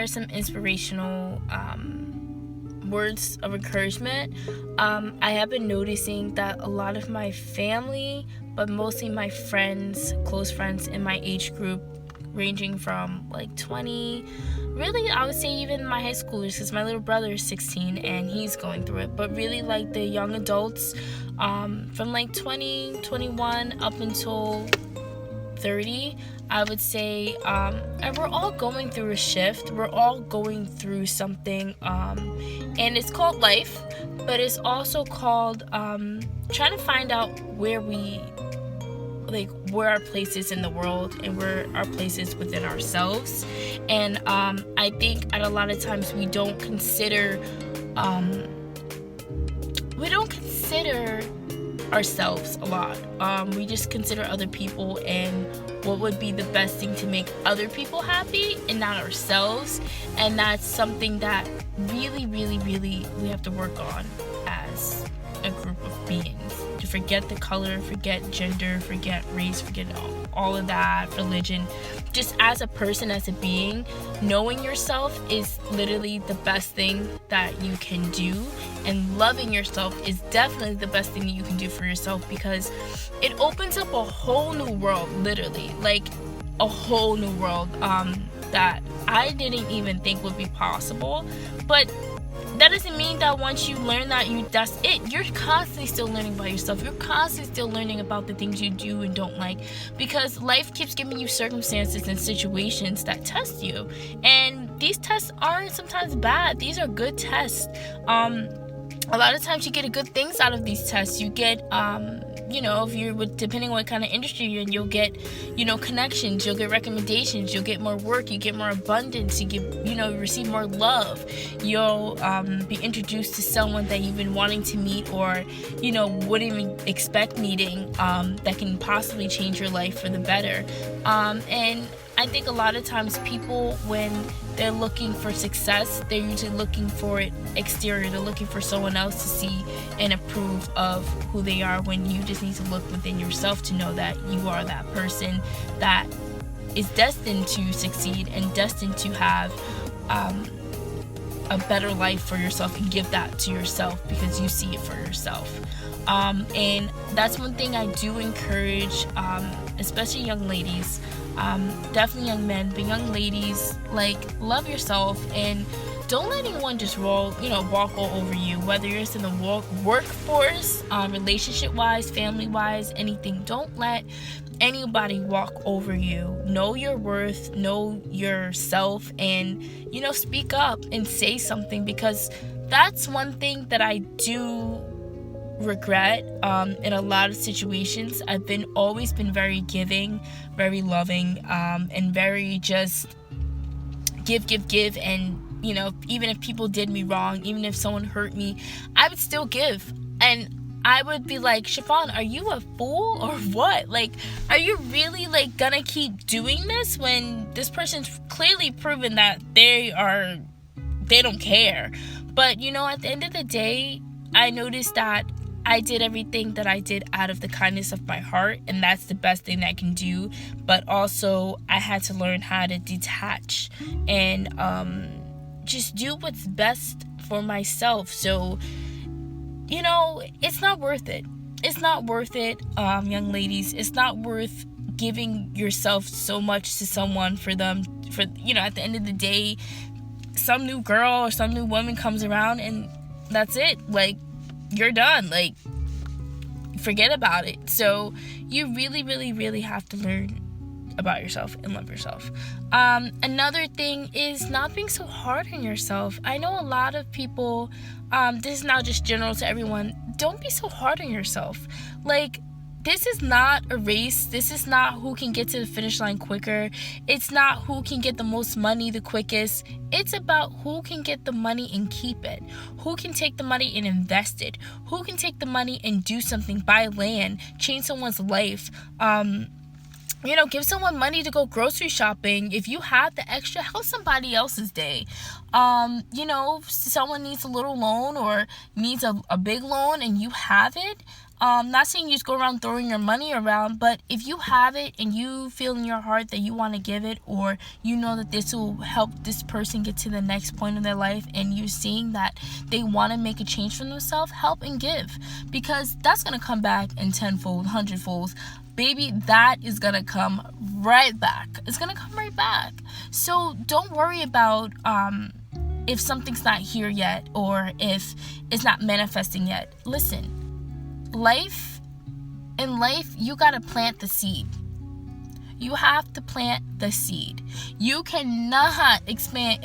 share some inspirational words of encouragement. I have been noticing that a lot of my family, but mostly my friends, close friends in my age group, ranging from like 20, really I would say even my high schoolers, because my little brother is 16 and he's going through it, but really like the young adults, from like 20, 21 up until 30, I would say, and we're all going through a shift. We're all going through something, and it's called life, but it's also called trying to find out where our place is in the world and where our place is within ourselves. And I think at a lot of times we don't consider ourselves a lot. We just consider other people and what would be the best thing to make other people happy and not ourselves. And that's something that really, really, really we have to work on as a group of beings. To forget the color, forget gender, forget race, forget all of that, religion. Just as a person, as a being, knowing yourself is literally the best thing that you can do. And loving yourself is definitely the best thing that you can do for yourself, because it opens up a whole new world, literally. Like a whole new world that I didn't even think would be possible. But that doesn't mean that once you learn that, that's it. You're constantly still learning about yourself. You're constantly still learning about the things you do and don't like, because life keeps giving you circumstances and situations that test you. And these tests aren't sometimes bad. These are good tests. A lot of times you get good things out of these tests. You get, if you're depending on what kind of industry you're in, you'll get, connections, you'll get recommendations, you'll get more work, you get more abundance, you get, you receive more love. You'll be introduced to someone that you've been wanting to meet, or, wouldn't even expect meeting, that can possibly change your life for the better. And I think a lot of times people, when they're looking for success, they're usually looking for it exterior. They're looking for someone else to see and approve of who they are, when you just need to look within yourself to know that you are that person that is destined to succeed and destined to have a better life for yourself, and give that to yourself because you see it for yourself. And that's one thing I do encourage, especially young ladies, definitely young men, but young ladies, love yourself and don't let anyone just walk all over you, whether you're in the workforce, relationship wise, family wise, anything. Don't let anybody walk over you. Know your worth, know yourself, and speak up and say something, because that's one thing that I do regret in a lot of situations. I've always been very giving, very loving, and very just give, and even if people did me wrong, even if someone hurt me, I would still give. And I would be like, Siobhan, are you a fool or what? Are you really gonna keep doing this when this person's clearly proven that they don't care? But at the end of the day, I noticed that I did everything that I did out of the kindness of my heart, and that's the best thing that I can do. But also, I had to learn how to detach and just do what's best for myself. So, it's not worth it. It's not worth it, young ladies. It's not worth giving yourself so much to someone at the end of the day, some new girl or some new woman comes around and that's it. You're done. Forget about it. So you really, really, really have to learn about yourself and love yourself. Another thing is not being so hard on yourself. I know a lot of people, this is not just general to everyone, don't be so hard on yourself. This is not a race. This is not who can get to the finish line quicker. It's not who can get the most money the quickest. It's about who can get the money and keep it. Who can take the money and invest it. Who can take the money and do something, buy land, change someone's life. Give someone money to go grocery shopping. If you have the extra, help somebody else's day. Someone needs a little loan or needs a big loan and you have it. Not saying you just go around throwing your money around, but if you have it and you feel in your heart that you want to give it, or you know that this will help this person get to the next point in their life, and you're seeing that they want to make a change for themselves, help and give, because that's going to come back in tenfold, hundredfold. Baby, that is going to come right back. It's going to come right back. So don't worry about if something's not here yet, or if it's not manifesting yet. Listen, in life, you got to plant the seed. You have to plant the seed. You cannot expand.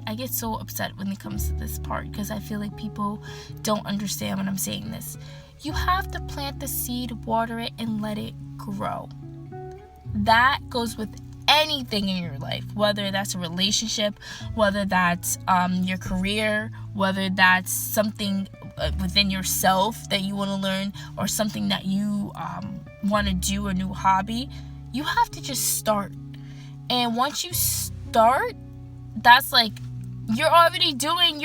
I get so upset when it comes to this part, because I feel like people don't understand when I'm saying this. You have to plant the seed, water it, and let it grow. That goes with anything in your life, whether that's a relationship, whether that's your career, whether that's something within yourself that you want to learn, or something that you want to do, a new hobby. You have to just start. And once you start, that's like you're already doing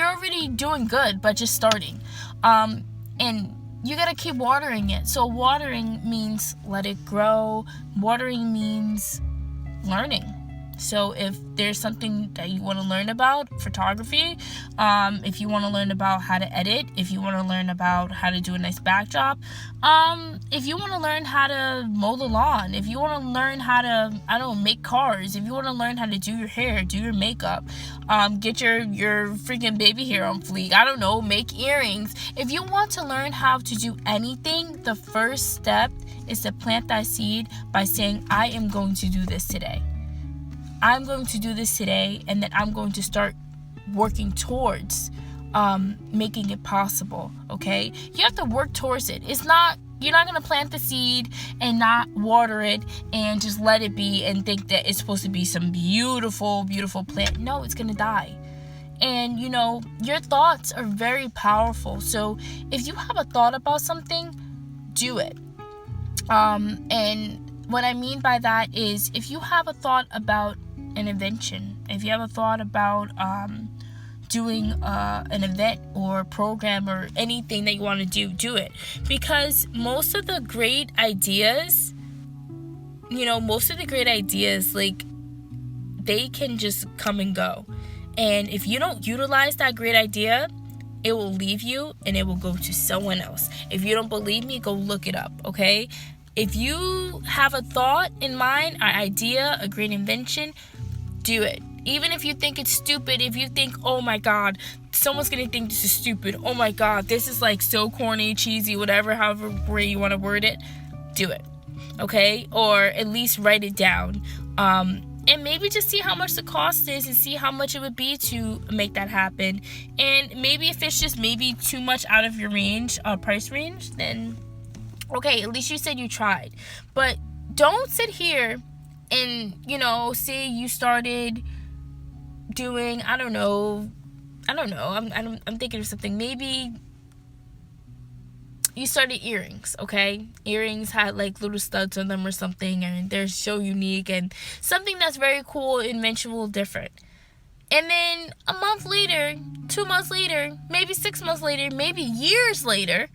good, but just starting. And you gotta keep watering it. So watering means let it grow. Watering means learning. So if there's something that you want to learn about, photography, if you want to learn about how to edit, if you want to learn about how to do a nice backdrop, if you want to learn how to mow the lawn, if you want to learn how to, make cars, if you want to learn how to do your hair, do your makeup, get your freaking baby hair on fleek, make earrings. If you want to learn how to do anything, the first step is to plant that seed by saying, I am going to do this today. I'm going to do this today, and then I'm going to start working towards making it possible, okay? You have to work towards it. You're not going to plant the seed and not water it and just let it be and think that it's supposed to be some beautiful, beautiful plant. No, it's going to die. And, your thoughts are very powerful. So if you have a thought about something, do it. And what I mean by that is, if you have a thought about an invention, if you have a thought about doing an event or program or anything that you want to do it. Because most of the great ideas, like, they can just come and go. And if you don't utilize that great idea, it will leave you and it will go to someone else. If you don't believe me, go look it up, okay? If you have a thought in mind, an idea, a great invention, do it. Even if you think it's stupid, if you think, oh my God, someone's gonna think this is stupid. Oh my God, this is like so corny, cheesy, whatever, however way you want to word it, do it. Okay? Or at least write it down. And maybe just see how much the cost is and see how much it would be to make that happen. And maybe if it's just maybe too much out of your price range, then okay, at least you said you tried. But don't sit here and, say you started doing, I'm thinking of something. Maybe you started earrings, okay? Earrings had like little studs on them or something, and they're so unique and something that's very cool, inventional, different. And then a month later, 2 months later, maybe 6 months later, maybe years later,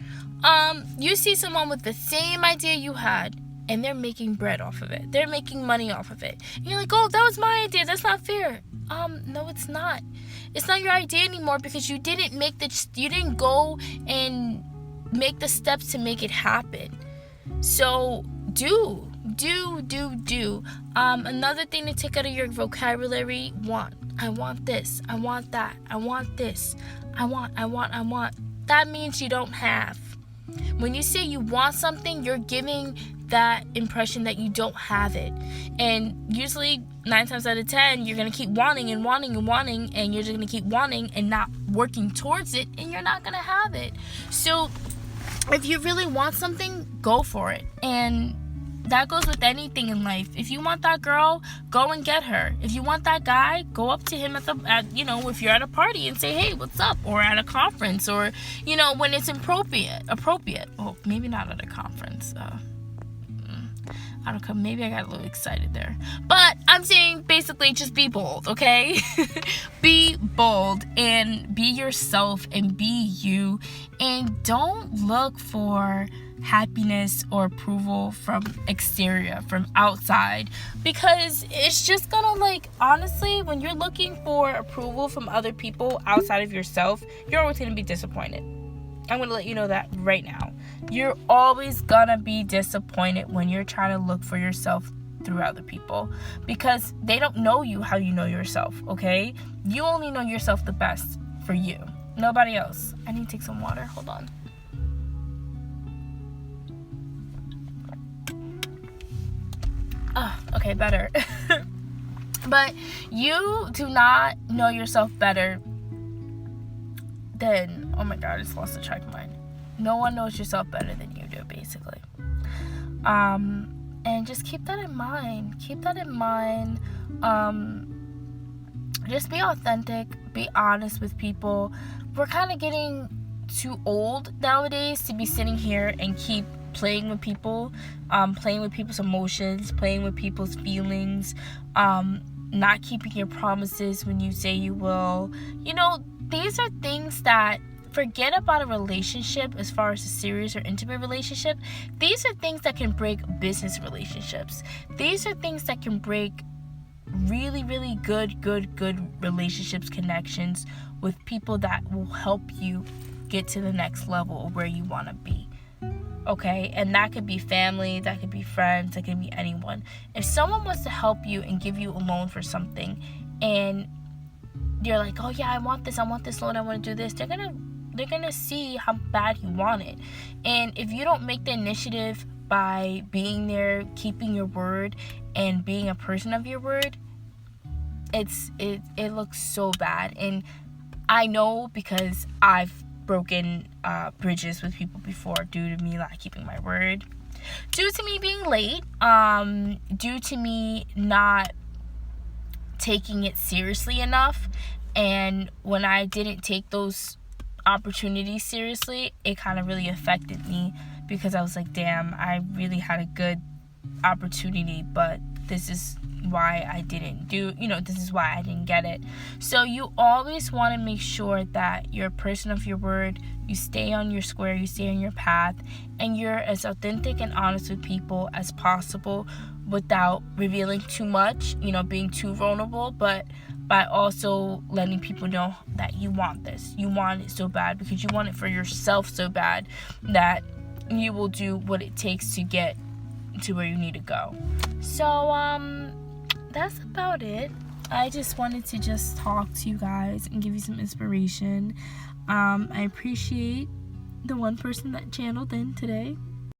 you see someone with the same idea you had, and they're making bread off of it. They're making money off of it. And you're like, oh, that was my idea. That's not fair. No, it's not. It's not your idea anymore, because you didn't go and make the steps to make it happen. So do. Another thing to take out of your vocabulary, want. I want this. I want that. I want this. I want. That means you don't have. When you say you want something, you're giving that impression that you don't have it. And usually 9 times out of 10, you're going to keep wanting and wanting and wanting, and you're just going to keep wanting and not working towards it, and you're not going to have it. So if you really want something, go for it. And that goes with anything in life. If you want that girl, go and get her. If you want that guy, go up to him if you're at a party and say, hey, what's up? Or at a conference, or, when it's appropriate. Well, maybe not at a conference. I don't know, maybe I got a little excited there. But I'm saying basically just be bold, okay? Be bold and be yourself and be you. And don't look for happiness or approval from exterior, from outside. Because it's just gonna, like, honestly, when you're looking for approval from other people outside of yourself, you're always gonna be disappointed. I'm going to let you know that right now. You're always going to be disappointed when you're trying to look for yourself through other people, because they don't know you how you know yourself, okay? You only know yourself the best for you. Nobody else. I need to take some water. Hold on. Okay, better. But you do not know yourself better than, oh my god, I just lost the track of mine. No one knows yourself better than you do, basically. And just keep that in mind. Just be authentic, be honest with people. We're kind of getting too old nowadays to be sitting here and keep playing with people, playing with people's emotions, playing with people's feelings, not keeping your promises when you say you will. You know, these are things that, forget about a relationship as far as a serious or intimate relationship. These are things that can break business relationships. These are things that can break really, really good relationships, connections with people that will help you get to the next level of where you want to be. Okay? And that could be family, that could be friends, that could be anyone. If someone wants to help you and give you a loan for something, and you're like, oh yeah, I want this loan, I want to do this, they're gonna see how bad you want it. And if you don't make the initiative by being there, keeping your word, and being a person of your word, it looks so bad. And I know, because I've broken bridges with people before due to me not keeping my word, due to me being late, due to me not taking it seriously enough. And when I didn't take those opportunities seriously, it kind of really affected me, because I was like, damn, I really had a good opportunity, but this is why I didn't this is why I didn't get it. So you always want to make sure that you're a person of your word, you stay on your square, you stay on your path, and you're as authentic and honest with people as possible without revealing too much, being too vulnerable, but by also letting people know that you want this. You want it so bad, because you want it for yourself so bad that you will do what it takes to get to where you need to go. So, that's about it. I just wanted to just talk to you guys and give you some inspiration. I appreciate the one person that channeled in today.